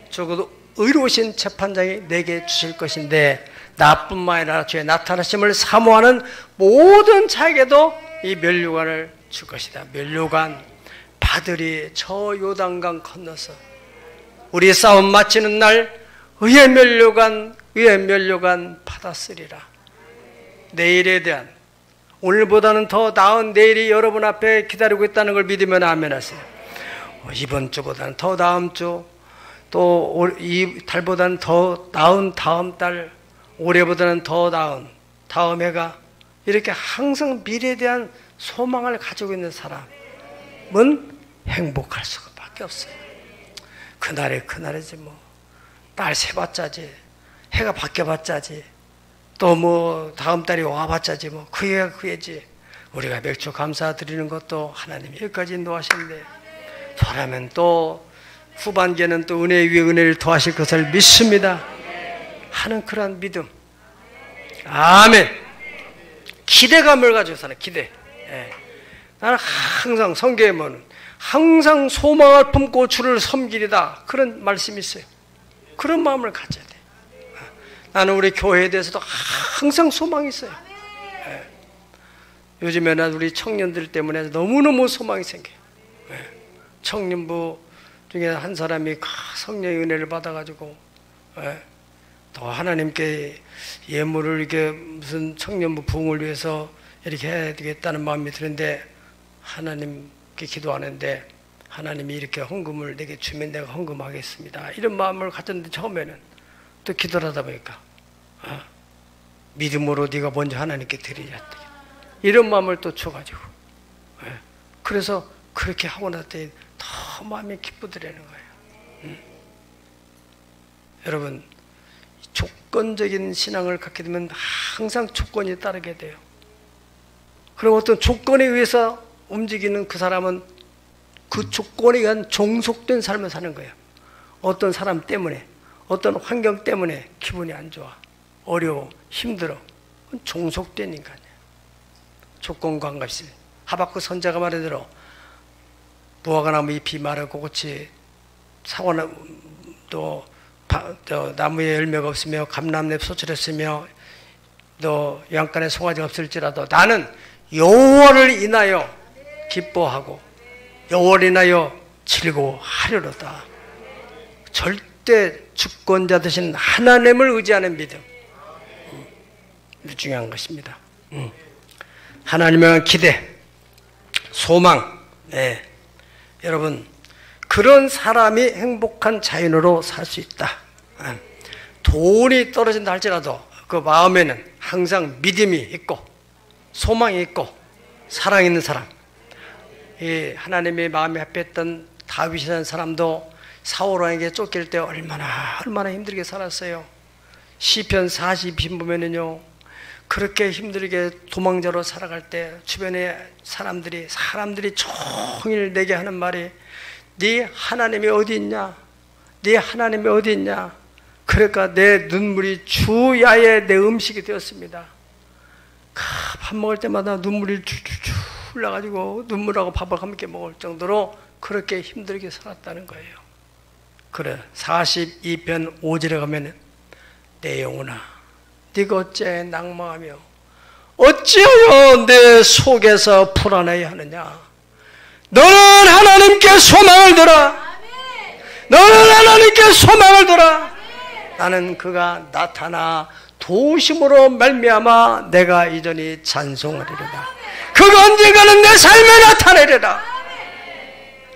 적어도 의로우신 재판장이 내게 주실 것인데 나뿐만 아니라 주의 나타나심을 사모하는 모든 자에게도 이 면류관을 줄 것이다. 면류관 받으리 저 요단강 건너서 우리 싸움 마치는 날 의의 면류관 받았으리라. 내일에 대한, 오늘보다는 더 나은 내일이 여러분 앞에 기다리고 있다는 걸 믿으면 아멘 하세요. 이번 주보다는 더 다음 주, 또 이 달보다는 더 나은 다음 달, 올해보다는 더 나은 다음 해가, 이렇게 항상 미래에 대한 소망을 가지고 있는 사람은 행복할 수밖에 없어요. 그날에 그날이지 뭐, 날 새봤자지, 해가 바뀌어봤자지, 또 뭐 다음 달이 와봤자지 뭐, 그해가 그해지. 우리가 맥주 감사드리는 것도 하나님이 여기까지 인도하시는데, 바라면 또 후반기에는 또 은혜 위에 은혜를 더하실 것을 믿습니다 하는 그런 믿음. 아멘. 기대감을 가지고 사는 기대. 나는 항상 성경에 보면 항상 소망을 품고 주를 섬기리다, 그런 말씀이 있어요. 그런 마음을 가져야 돼. 나는 우리 교회에 대해서도 항상 소망이 있어요. 요즘에는 우리 청년들 때문에 너무너무 소망이 생겨요. 청년부 중에 한 사람이 성령의 은혜를 받아가지고 더 하나님께 예물을 이렇게 무슨 청년부 부흥을 위해서 이렇게 해야 되겠다는 마음이 드는데, 하나님께 기도하는데 하나님이 이렇게 헌금을 내게 주면 내가 헌금하겠습니다, 이런 마음을 가졌는데, 처음에는 또 기도를 하다 보니까 믿음으로 네가 먼저 하나님께 드리자, 이런 마음을 또 줘가지고, 그래서 그렇게 하고 났더니 더 마음이 기쁘더라는 거예요. 여러분, 조건적인 신앙을 갖게 되면 항상 조건이 따르게 돼요. 그리고 어떤 조건에 의해서 움직이는 그 사람은 그 조건에 의한 종속된 삶을 사는 거예요. 어떤 사람 때문에, 어떤 환경 때문에 기분이 안 좋아, 어려워, 힘들어, 그건 종속된 인간이에요. 조건과 한 것이 하박국 선자가 말하대로 무화과나무 잎이 마르고 꽃이 사과나무 또 나무에 열매가 없으며 감람잎 소철했으며 또 양간에 송아지가 없을지라도 나는 여호와를 인하여 기뻐하고 여호와를 인하여 즐거워하려로다. 절대 주권자 되신 하나님을 의지하는 믿음, 중요한 것입니다. 하나님에 대한 기대, 소망. 네. 여러분, 그런 사람이 행복한 자연으로 살 수 있다. 돈이 떨어진다 할지라도 그 마음에는 항상 믿음이 있고 소망이 있고 사랑 있는 사람. 이 하나님의 마음에 합했던 다윗이라는 사람도 사울 왕에게 쫓길 때 얼마나 힘들게 살았어요. 시편 40편 보면은요, 그렇게 힘들게 도망자로 살아갈 때 주변에 사람들이 종일 내게 하는 말이 네 하나님이 어디 있냐? 네 하나님이 어디 있냐? 그러니까 내 눈물이 주야의 내 음식이 되었습니다. 밥 먹을 때마다 눈물이 줄줄줄 흘러가지고 눈물하고 밥을 함께 먹을 정도로 그렇게 힘들게 살았다는 거예요. 그래 42편 5절에 가면 내 영혼아 네가 어째 낭망하며 어찌하여 내 속에서 불안해야 하느냐? 너는 하나님께 소망을 두라. 너는 하나님께 소망을 두라. 나는 그가 나타나 도우심으로 말미암아 내가 이전히 찬송하리로다. 그가 언젠가는 내 삶에 나타내리라.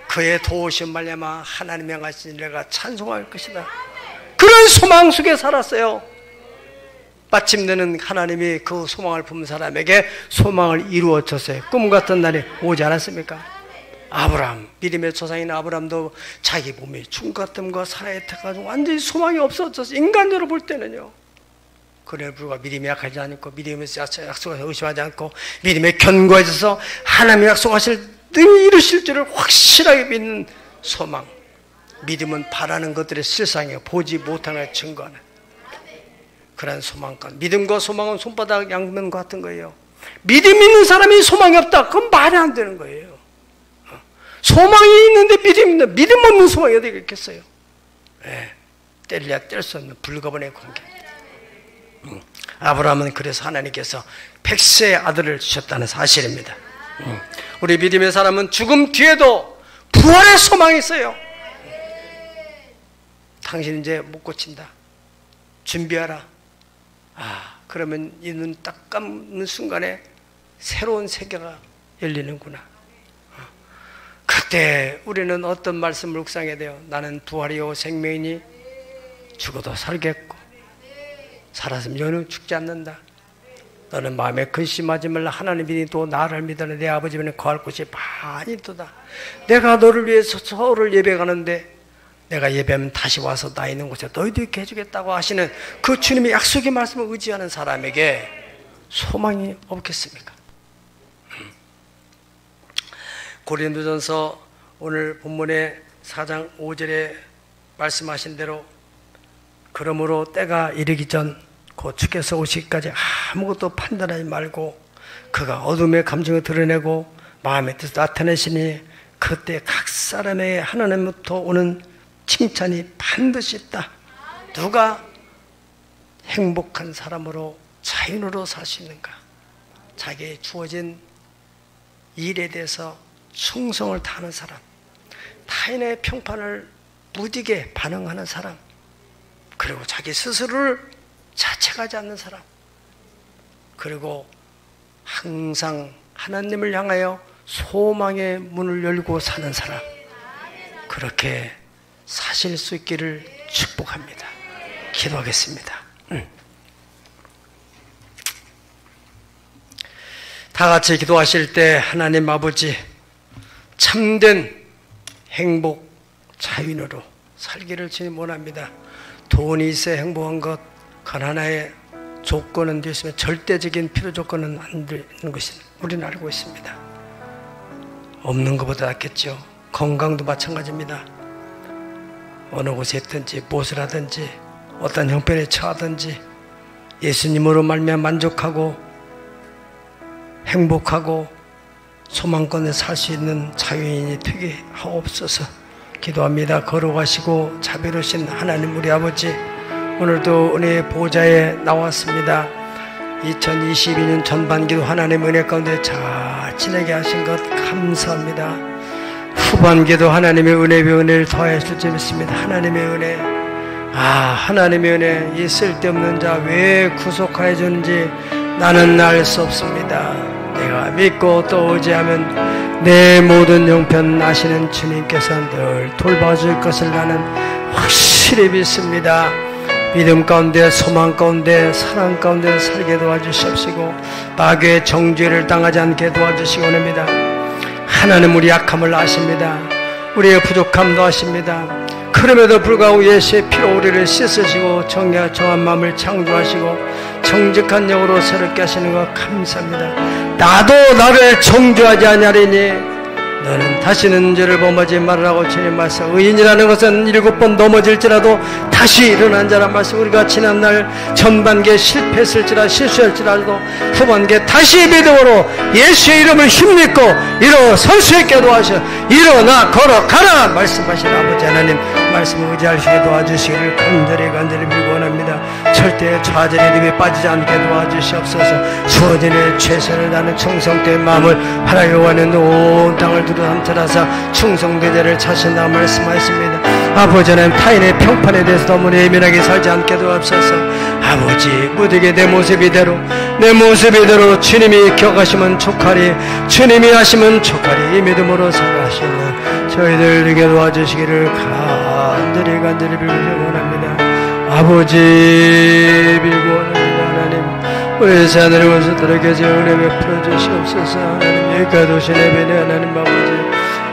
그의 도우심 말미암아 하나님의 향하신 내가 찬송할 것이다. 그런 소망 속에 살았어요. 마침내는 하나님이 그 소망을 품은 사람에게 소망을 이루어 줬어요. 꿈 같은 날이 오지 않았습니까? 아브라함, 믿음의 조상인 아브라함도 자기 몸이 죽음 같음과 살아야 돼가지고 완전히 소망이 없어졌어요. 인간적으로 볼 때는요. 그래 불구하고 믿음이 약하지 않고 믿음의 약속을 의심하지 않고 믿음에 견고해져서 하나님의 약속하실 능히 이루실 줄을 확실하게 믿는 소망. 믿음은 바라는 것들의 실상이요 보지 못하는 걸 증거하는 그런 소망감. 믿음과 소망은 손바닥 양면과 같은 거예요. 믿음 있는 사람이 소망이 없다. 그건 말이 안 되는 거예요. 소망이 있는데 믿음이 있는데 믿음 없는 소망이 어디 있겠어요? 네. 뗄래야 뗄 수 없는 불가분의 관계. 아브라함은 그래서 하나님께서 100세의 아들을 주셨다는 사실입니다. 우리 믿음의 사람은 죽음 뒤에도 부활의 소망이 있어요. 당신 이제 못 고친다. 준비하라. 그러면 이 눈 딱 감는 순간에 새로운 세계가 열리는구나. 그때 우리는 어떤 말씀을 묵상해야 돼요? 나는 부활이요 생명이니 죽어도 살겠고 살았으면 영원히 죽지 않는다. 너는 마음에 근심하지 말라. 하나님 믿으니 또 나를 믿으니 내 아버지 믿으니 거할 곳이 많이 있도다. 내가 너를 위해서 서울을 예배가는데 내가 예배하면 다시 와서 나 있는 곳에 너희도 있게 해주겠다고 하시는 그 주님의 약속의 말씀을 의지하는 사람에게 소망이 없겠습니까? 고린도전서 오늘 본문의 4장 5절에 말씀하신 대로 그러므로 때가 이르기 전 곧 주께서 오시기까지 아무것도 판단하지 말고 그가 어둠의 감정을 드러내고 마음의 뜻을 나타내시니 그때 각 사람에게 하나님부터 오는 칭찬이 반드시 있다. 누가 행복한 사람으로 자연으로 살 수 있는가? 자기의 주어진 일에 대해서 충성을 다하는 사람, 타인의 평판을 무디게 반응하는 사람, 그리고 자기 스스로를 자책하지 않는 사람, 그리고 항상 하나님을 향하여 소망의 문을 열고 사는 사람, 그렇게 사실 수 있기를 축복합니다. 기도하겠습니다. 다 같이 기도하실 때 하나님 아버지 참된 행복 자유인으로 살기를 주님 원합니다. 돈이 있어야 행복한 것, 그 하나의 조건은 되었으면 절대적인 필요 조건은 안 되는 것은 우리는 알고 있습니다. 없는 것보다 낫겠죠. 건강도 마찬가지입니다. 어느 곳에 있든지 무엇을 하든지 어떤 형편에 처하든지 예수님으로 말미암아 만족하고 행복하고 소망권에 살 수 있는 자유인이 되게 하옵소서. 기도합니다. 거룩하시고 자비로우신 하나님 우리 아버지, 오늘도 은혜의 보좌에 나왔습니다. 2022년 전반기도 하나님의 은혜 가운데 잘 지내게 하신 것 감사합니다. 후반기도 하나님의 은혜를 더하실 줄 믿습니다. 하나님의 은혜, 하나님의 은혜, 이 쓸데없는 자 왜 구속하여 주는지 나는 알 수 없습니다. 내가 믿고 또 의지하면 내 모든 형편 아시는 주님께서 늘 돌봐줄 것을 나는 확실히 믿습니다. 믿음 가운데, 소망 가운데, 사랑 가운데 살게 도와주시옵시고 마귀의 정죄를 당하지 않게 도와주시기 원합니다. 하나님 우리 약함을 아십니다. 우리의 부족함도 아십니다. 그럼에도 불구하고 예수의 피로 우리를 씻으시고 정한 마음을 창조하시고 정직한 영으로 새롭게 하시는 것 감사합니다. 나도 나를 정죄하지 아니하리니 너는 다시는 죄를 범하지 말으라고 주님 말씀. 의인이라는 것은 7번 넘어질지라도 다시 일어난 자란 말씀. 우리가 지난날 전반기에 실패했을지라 실수할지라도 후반기에 다시 믿음으로 예수의 이름을 힘입고 일어설 수 있게 도와주셔. 일어나 걸어가라 말씀하신 아버지 하나님 말씀을 의지할 수 있게 도와주시기를 간절히 빌고 원합니다. 절대 좌절의 늪에 빠지지 않게 도와주시옵소서. 수호진의 최선을 다하는 충성된 마음을 하나님 원하는 온 땅을 두루함터라서 충성되자를 차신다 말씀하십니다. 아버지 하나님 타인의 평판에 대해서 너무 예민하게 살지 않게 도와주옵소서. 아버지 무디게 내 모습 이대로 주님이 기억하시면 촉하리, 주님이 하시면 촉하리, 이 믿음으로 살아가시는 저희들 되게 도와주시기를 간절히 빌고 원합니다. 아버지 빌고 원합니다. 하나님 우리 하늘의 원수들에게 제 은혜 베풀어 주시옵소서. 하나님 여기까지 오신 예배는 하나님 아버지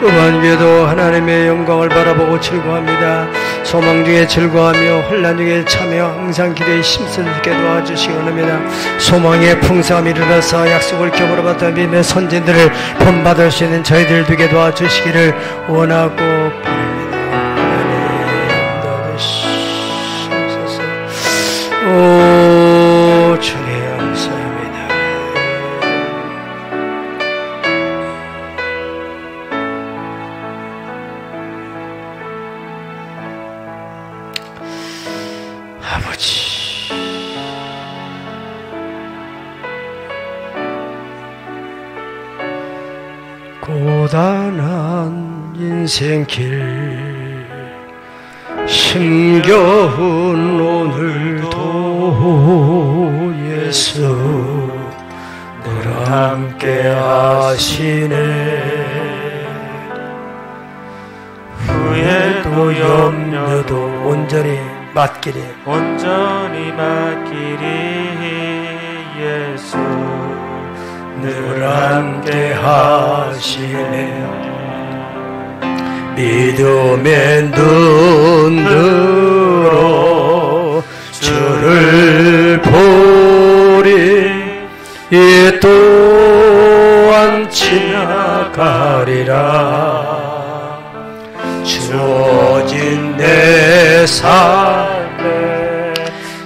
후반기에도 하나님의 영광을 바라보고 즐거워합니다. 소망 중에 즐거워하며 혼란 중에 참여 항상 기도에 힘쓰게 도와주시기 원합니다. 소망의 풍성함이 일어나서 약속을 겹으로 받던 믿음의 선진들을 본받을 수 있는 저희들 되게 도와주시기를 원하고 바랍니다. 하나님 도와주시옵소서. 오 주님 감사합니다. 아버지 고단한 인생길 힘겨운 오늘도 예수 늘 함께 하시네. 후회도 염려도 온전히 맡기리 예수 늘 함께 하시네. 믿음의 눈으로 주를 보리 이 또한 지나가리라. 주어진 내 삶의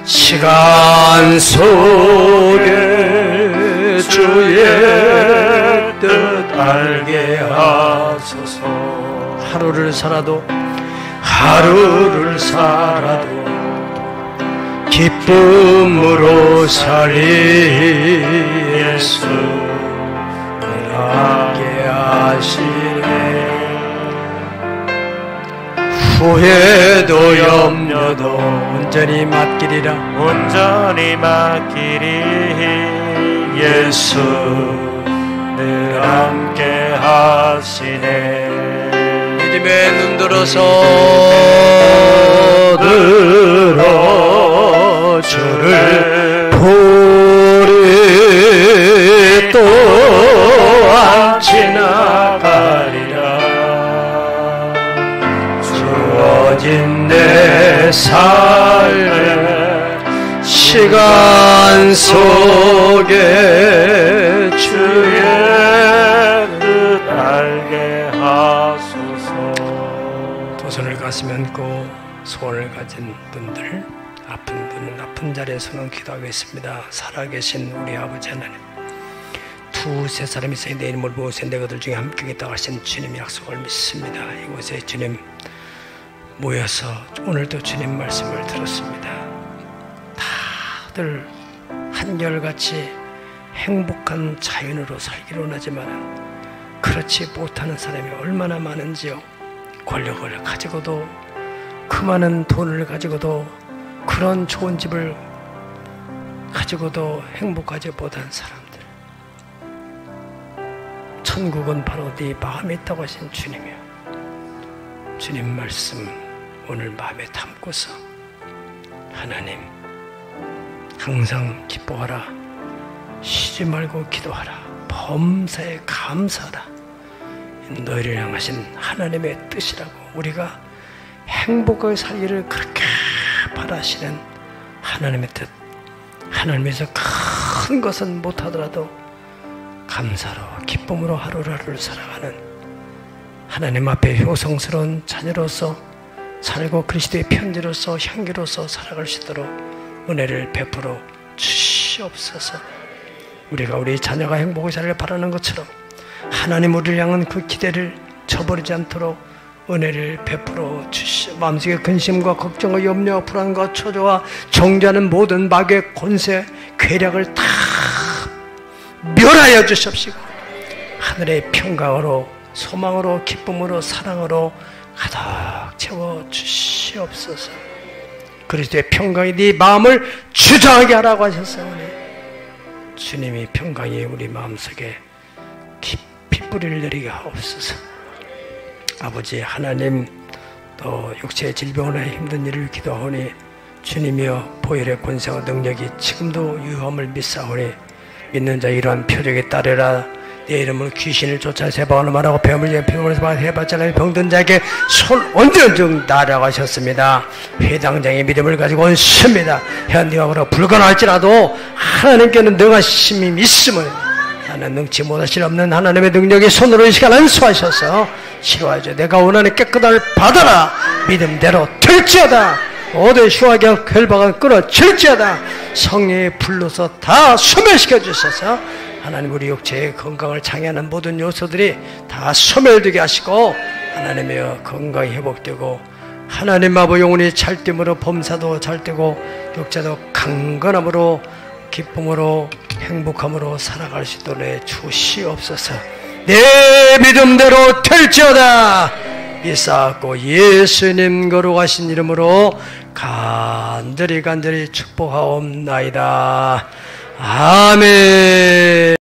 시간 속에 주의 뜻 알게 하소서. 하루를 살아도 기쁨으로 살리 예수 늘 함께 하시네. 후회도 염려도 온전히 맡기리라. 예수 늘 함께 하시네. 믿음의 눈 들어서 주를 보리 또한 지나가리라. 주어진 내 삶의 시간 속에 주의 뜻 알게 하소서. 도선을 가슴에 얹고 소원을 가진 분들, 아픈 자리에서는 기도하겠습니다. 살아계신 우리 아버지 하나님, 두 두세 사람이 있어야 내 이름을 모으세 내가 그들 중에 함께 있다고 하신 주님의 약속을 믿습니다. 이곳에 주님 모여서 오늘도 주님 말씀을 들었습니다. 다들 한결같이 행복한 자연으로 살기를 원하지만 그렇지 못하는 사람이 얼마나 많은지요. 권력을 가지고도 그 많은 돈을 가지고도 그런 좋은 집을 가지고도 행복하지 못한 사람들. 천국은 바로 네 마음에 있다고 하신 주님이요. 주님 말씀 오늘 마음에 담고서 하나님 항상 기뻐하라, 쉬지 말고 기도하라, 범사에 감사하라. 너희를 향하신 하나님의 뜻이라고, 우리가 행복하게 살기를 그렇게 바라시는 하나님의 뜻, 하나님에서 큰 것은 못하더라도 감사로 기쁨으로 하루하루를 살아가는 하나님 앞에 효성스러운 자녀로서 살고 그리스도의 편지로서 향기로서 살아갈 수 있도록 은혜를 베풀어 주시옵소서. 우리가 우리 자녀가 행복하게 살기를 바라는 것처럼 하나님 우리를 향한 그 기대를 저버리지 않도록 은혜를 베풀어 주시오. 마음속의 근심과 걱정과 염려와 불안과 초조와 정죄하는 모든 마귀의 권세 괴력을 다 멸하여 주십시오. 하늘의 평강으로 소망으로 기쁨으로 사랑으로 가득 채워 주시옵소서. 그리스도의 평강이 네 마음을 주장하게 하라고 하셨사오니 주님이 평강이 우리 마음속에 깊이 뿌리를 내리게 하옵소서. 아버지 하나님, 또 육체의 질병이나 힘든 일을 기도하오니 주님이여 보혈의 권세와 능력이 지금도 유함을 믿사오니 믿는 자 이러한 표적에 따르라. 내 이름으로 귀신을 쫓아 세방하는 말하고 병을 제게 병을 해봤잖아요. 병든 자에게 손 언제든지 나라고 하셨습니다. 회당장의 믿음을 가지고 온습니다. 현대가 그러 불가능할지라도 하나님께는 능하심이 있음을 나는 능치 못하실 없는 하나님의 능력이 손으로 이 시간 안수하셔서 치료하죠. 내가 원하는 깨끗함을 받아라. 믿음대로 될지어다. 모든 흉악의 결박은 끊어질지어다. 성령의 불로서 다 소멸시켜 주셔서 하나님 우리 육체의 건강을 장애하는 모든 요소들이 다 소멸되게 하시고 하나님의 건강이 회복되고 하나님 아버지 영혼이 찰됨으로 범사도 찰되고 육체도 강건함으로 기쁨으로 행복함으로 살아갈 수 있도록 주시옵소서. 내 믿음대로 될지어다. 믿사옵고 예수님 거룩하신 이름으로 간절히 축복하옵나이다. 아멘.